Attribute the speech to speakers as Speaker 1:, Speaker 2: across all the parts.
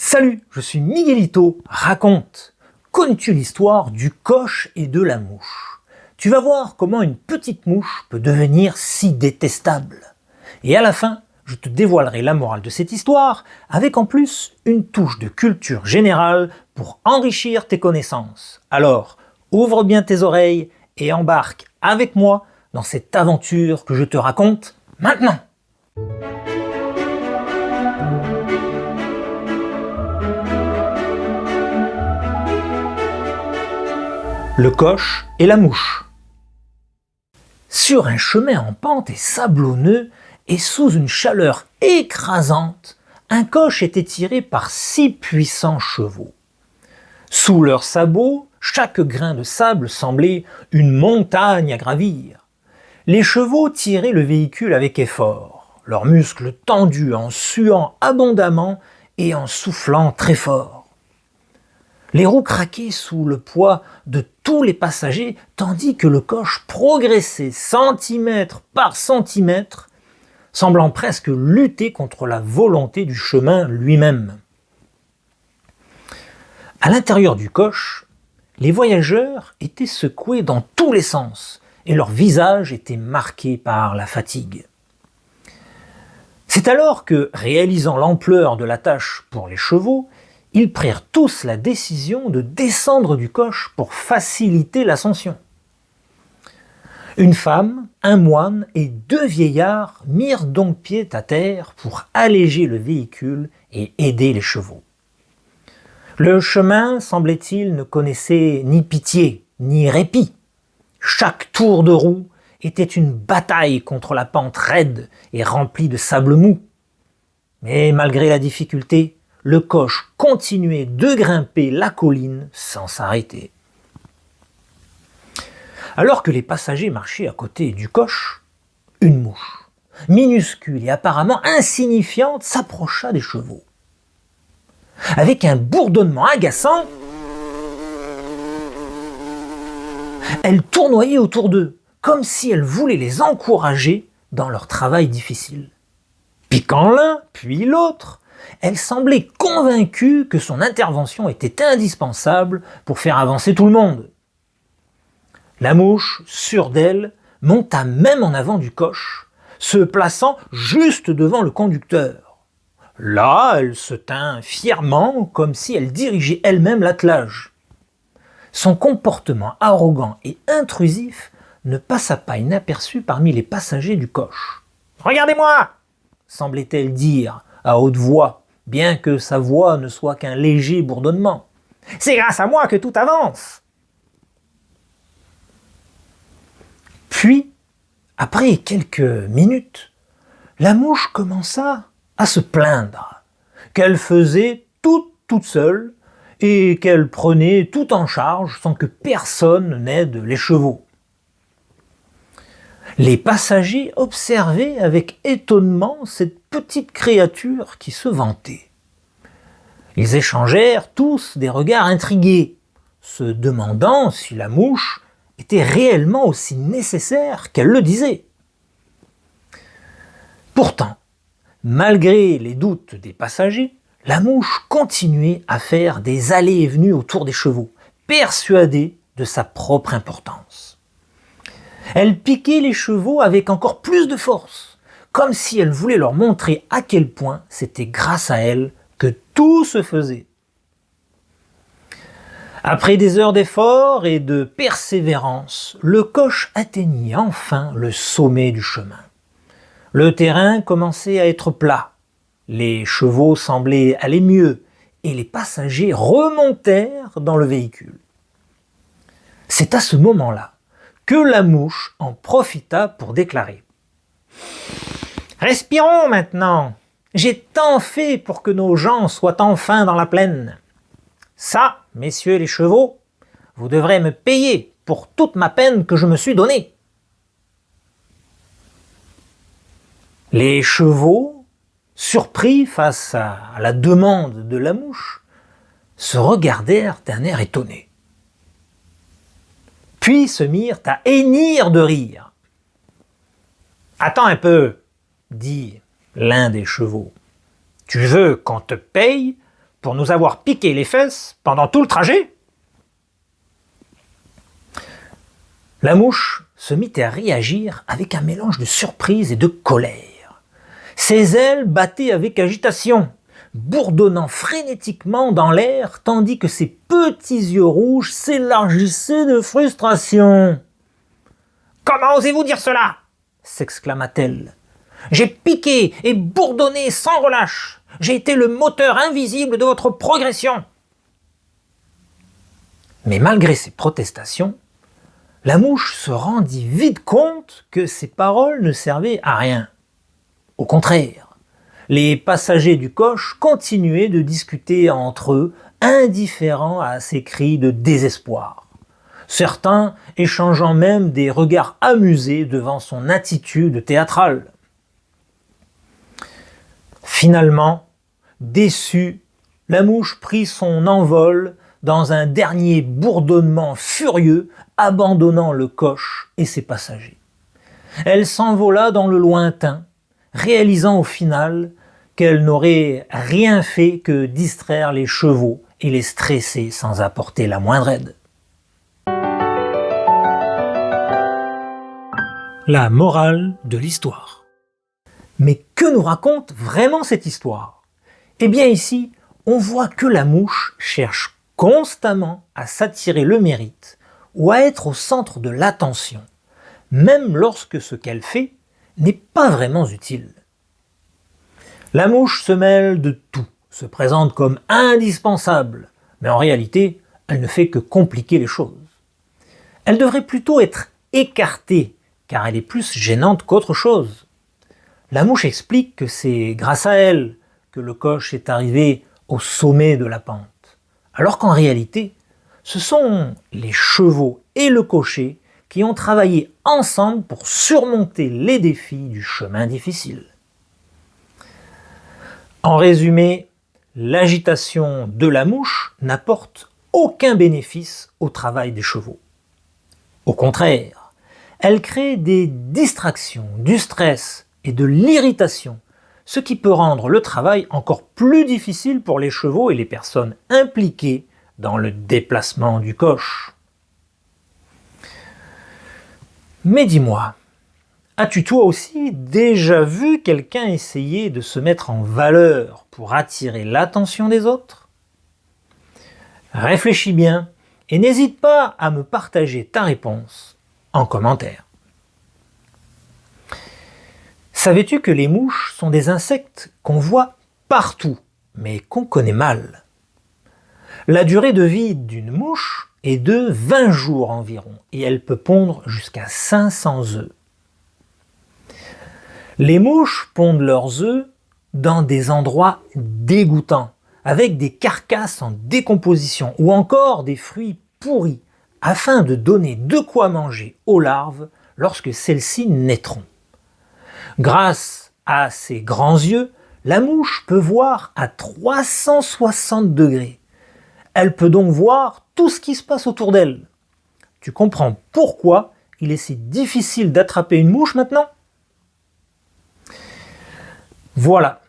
Speaker 1: Salut, je suis Miguelito, raconte. Connais-tu l'histoire du coche et de la mouche? Tu vas voir comment une petite mouche peut devenir si détestable. Et à la fin, je te dévoilerai la morale de cette histoire, avec en plus une touche de culture générale pour enrichir tes connaissances. Alors, ouvre bien tes oreilles et embarque avec moi dans cette aventure que je te raconte maintenant. Le coche et la mouche. Sur un chemin en pente et sablonneux, et sous une chaleur écrasante, un coche était tiré par 6 puissants chevaux. Sous leurs sabots, chaque grain de sable semblait une montagne à gravir. Les chevaux tiraient le véhicule avec effort, leurs muscles tendus en suant abondamment et en soufflant très fort. Les roues craquaient sous le poids de tous les passagers, tandis que le coche progressait centimètre par centimètre, semblant presque lutter contre la volonté du chemin lui-même. À l'intérieur du coche, les voyageurs étaient secoués dans tous les sens, et leur visage était marqué par la fatigue. C'est alors que, réalisant l'ampleur de la tâche pour les chevaux, ils prirent tous la décision de descendre du coche pour faciliter l'ascension. Une femme, un moine et 2 vieillards mirent donc pied à terre pour alléger le véhicule et aider les chevaux. Le chemin, semblait-il, ne connaissait ni pitié, ni répit. Chaque tour de roue était une bataille contre la pente raide et remplie de sable mou. Mais malgré la difficulté, le coche continuait de grimper la colline sans s'arrêter. Alors que les passagers marchaient à côté du coche, une mouche, minuscule et apparemment insignifiante, s'approcha des chevaux. Avec un bourdonnement agaçant, elle tournoyait autour d'eux, comme si elle voulait les encourager dans leur travail difficile. Piquant l'un, puis l'autre, elle semblait convaincue que son intervention était indispensable pour faire avancer tout le monde. La mouche, sûre d'elle, monta même en avant du coche, se plaçant juste devant le conducteur. Là, elle se tint fièrement, comme si elle dirigeait elle-même l'attelage. Son comportement arrogant et intrusif ne passa pas inaperçu parmi les passagers du coche. « Regardez-moi !» semblait-elle dire à haute voix, bien que sa voix ne soit qu'un léger bourdonnement. « C'est grâce à moi que tout avance !» Puis, après quelques minutes, la mouche commença à se plaindre qu'elle faisait tout toute seule et qu'elle prenait tout en charge sans que personne n'aide les chevaux. Les passagers observaient avec étonnement cette petite créature qui se vantait. Ils échangèrent tous des regards intrigués, se demandant si la mouche était réellement aussi nécessaire qu'elle le disait. Pourtant, malgré les doutes des passagers, la mouche continuait à faire des allées et venues autour des chevaux, persuadée de sa propre importance. Elle piquait les chevaux avec encore plus de force, comme si elle voulait leur montrer à quel point c'était grâce à elle que tout se faisait. Après des heures d'effort et de persévérance, le coche atteignit enfin le sommet du chemin. Le terrain commençait à être plat, les chevaux semblaient aller mieux et les passagers remontèrent dans le véhicule. C'est à ce moment-là que la mouche en profita pour déclarer « Respirons maintenant, j'ai tant fait pour que nos gens soient enfin dans la plaine. Ça, messieurs les chevaux, vous devrez me payer pour toute ma peine que je me suis donnée. » Les chevaux, surpris face à la demande de la mouche, se regardèrent d'un air étonné. Puis se mirent à hennir de rire. « Attends un peu, dit l'un des chevaux. Tu veux qu'on te paye pour nous avoir piqué les fesses pendant tout le trajet ?» La mouche se mit à réagir avec un mélange de surprise et de colère. Ses ailes battaient avec agitation, bourdonnant frénétiquement dans l'air, tandis que ses petits yeux rouges s'élargissaient de frustration. « Comment osez-vous dire cela ?» s'exclama-t-elle. « J'ai piqué et bourdonné sans relâche. J'ai été le moteur invisible de votre progression. » Mais malgré ses protestations, la mouche se rendit vite compte que ses paroles ne servaient à rien. Au contraire, les passagers du coche continuaient de discuter entre eux, indifférents à ses cris de désespoir. Certains échangeant même des regards amusés devant son attitude théâtrale. Finalement, déçue, la mouche prit son envol dans un dernier bourdonnement furieux, abandonnant le coche et ses passagers. Elle s'envola dans le lointain, réalisant au final qu'elle n'aurait rien fait que distraire les chevaux et les stresser sans apporter la moindre aide. La morale de l'histoire. Mais que nous raconte vraiment cette histoire ? Eh bien ici, on voit que la mouche cherche constamment à s'attirer le mérite ou à être au centre de l'attention, même lorsque ce qu'elle fait n'est pas vraiment utile. La mouche se mêle de tout, se présente comme indispensable, mais en réalité, elle ne fait que compliquer les choses. Elle devrait plutôt être écartée, car elle est plus gênante qu'autre chose. La mouche explique que c'est grâce à elle que le coche est arrivé au sommet de la pente, alors qu'en réalité, ce sont les chevaux et le cocher qui ont travaillé ensemble pour surmonter les défis du chemin difficile. En résumé, l'agitation de la mouche n'apporte aucun bénéfice au travail des chevaux. Au contraire, elle crée des distractions, du stress et de l'irritation, ce qui peut rendre le travail encore plus difficile pour les chevaux et les personnes impliquées dans le déplacement du coche. Mais dis-moi, as-tu toi aussi déjà vu quelqu'un essayer de se mettre en valeur pour attirer l'attention des autres ? Réfléchis bien et n'hésite pas à me partager ta réponse en commentaire. Savais-tu que les mouches sont des insectes qu'on voit partout, mais qu'on connaît mal ? La durée de vie d'une mouche est de 20 jours environ et elle peut pondre jusqu'à 500 œufs. Les mouches pondent leurs œufs dans des endroits dégoûtants, avec des carcasses en décomposition ou encore des fruits pourris, afin de donner de quoi manger aux larves lorsque celles-ci naîtront. Grâce à ses grands yeux, la mouche peut voir à 360 degrés. Elle peut donc voir tout ce qui se passe autour d'elle. Tu comprends pourquoi il est si difficile d'attraper une mouche maintenant ? Voilà,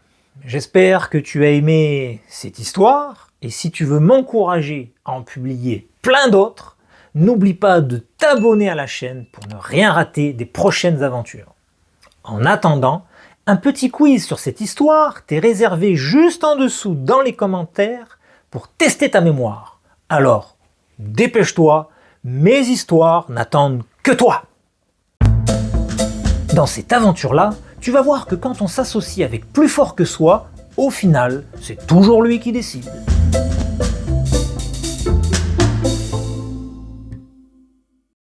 Speaker 1: j'espère que tu as aimé cette histoire et si tu veux m'encourager à en publier plein d'autres, n'oublie pas de t'abonner à la chaîne pour ne rien rater des prochaines aventures. En attendant, un petit quiz sur cette histoire t'est réservé juste en dessous dans les commentaires pour tester ta mémoire. Alors, dépêche-toi, mes histoires n'attendent que toi. Dans cette aventure-là, tu vas voir que quand on s'associe avec plus fort que soi, au final, c'est toujours lui qui décide.